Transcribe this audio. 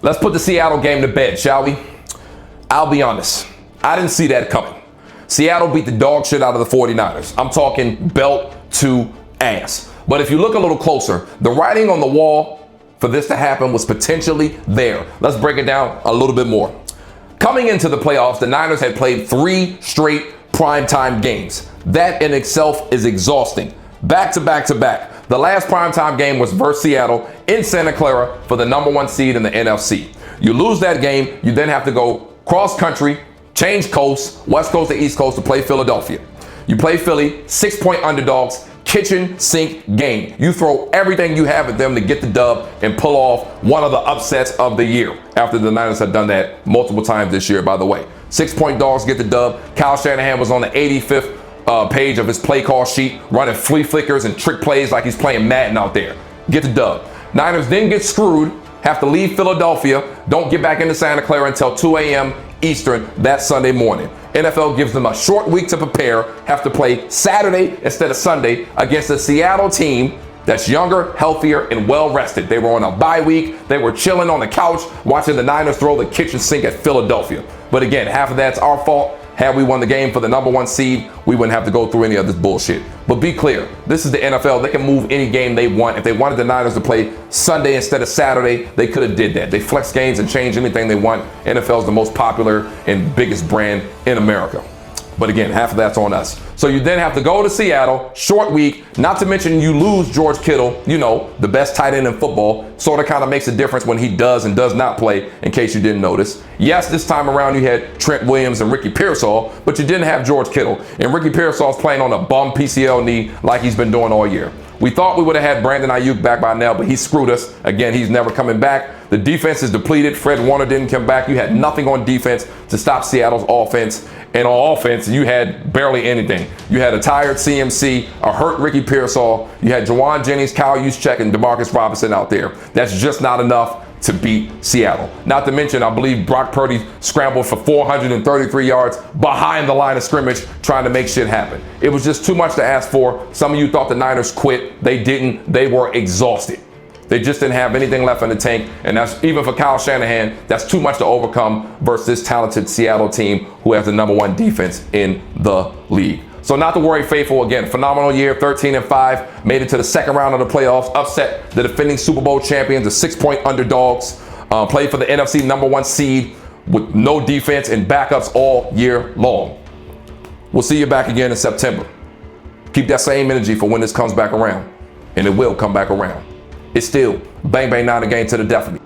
Let's put the Seattle game to bed, shall we? I'll be honest, I didn't see that coming. Seattle beat the dog shit out of the 49ers. I'm talking belt to ass. But if you look a little closer, the writing on the wall for this to happen was potentially there. Let's break it down a little bit more. Coming into the playoffs, the Niners had played 3 straight primetime games. That in itself is exhausting. Back to back to back. The last primetime game was versus Seattle in Santa Clara for the #1 seed in the NFC. You lose that game, you then have to go cross country, change coast, West Coast to East Coast to play Philadelphia. You play Philly, 6-point underdogs, kitchen sink game. You throw everything you have at them to get the dub and pull off one of the upsets of the year, after the Niners have done that multiple times this year, by the way. 6-point dogs get the dub. Kyle Shanahan was on the 85th page of his play call sheet, running flea flickers and trick plays like he's playing Madden out there. Get the dub. Niners then get screwed, have to leave Philadelphia, don't get back into Santa Clara until 2 a.m. Eastern that Sunday morning. NFL gives them a short week to prepare, have to play Saturday instead of Sunday against a Seattle team that's younger, healthier, and well-rested. They were on a bye week. They were chilling on the couch watching the Niners throw the kitchen sink at Philadelphia. But again, half of that's our fault. Had we won the game for the #1 seed, we wouldn't have to go through any of this bullshit. But be clear, this is the NFL. They can move any game they want. If they wanted the Niners to play Sunday instead of Saturday, they could have did that. They flex games and change anything they want. NFL is the most popular and biggest brand in America. But again, half of that's on us. So you then have to go to Seattle, short week, not to mention you lose George Kittle, you know, the best tight end in football. Sort of kind of makes a difference when he does and does not play, in case you didn't notice. Yes, this time around you had Trent Williams and Ricky Pearsall, but you didn't have George Kittle. And Ricky Pearsall's playing on a bum PCL knee like he's been doing all year. We thought we would have had Brandon Ayuk back by now, but he screwed us. Again, he's never coming back. The defense is depleted. Fred Warner didn't come back. You had nothing on defense to stop Seattle's offense. And on offense, you had barely anything. You had a tired CMC, a hurt Ricky Pearsall. You had Jawan Jennings, Kyle Juszczyk, and Demarcus Robinson out there. That's just not enough to beat Seattle. Not to mention, I believe Brock Purdy scrambled for 433 yards behind the line of scrimmage trying to make shit happen. It was just too much to ask for. Some of you thought the Niners quit. They didn't. They were exhausted. They just didn't have anything left in the tank. And that's, even for Kyle Shanahan, that's too much to overcome versus this talented Seattle team who has the #1 defense in the league. So not to worry, faithful. Again, phenomenal year, 13-5, made it to the second round of the playoffs, upset the defending Super Bowl champions, the 6-point underdogs, played for the NFC #1 seed with no defense and backups all year long. We'll see you back again in September. Keep that same energy for when this comes back around, and it will come back around. It's still bang bang 9 again to the death of me.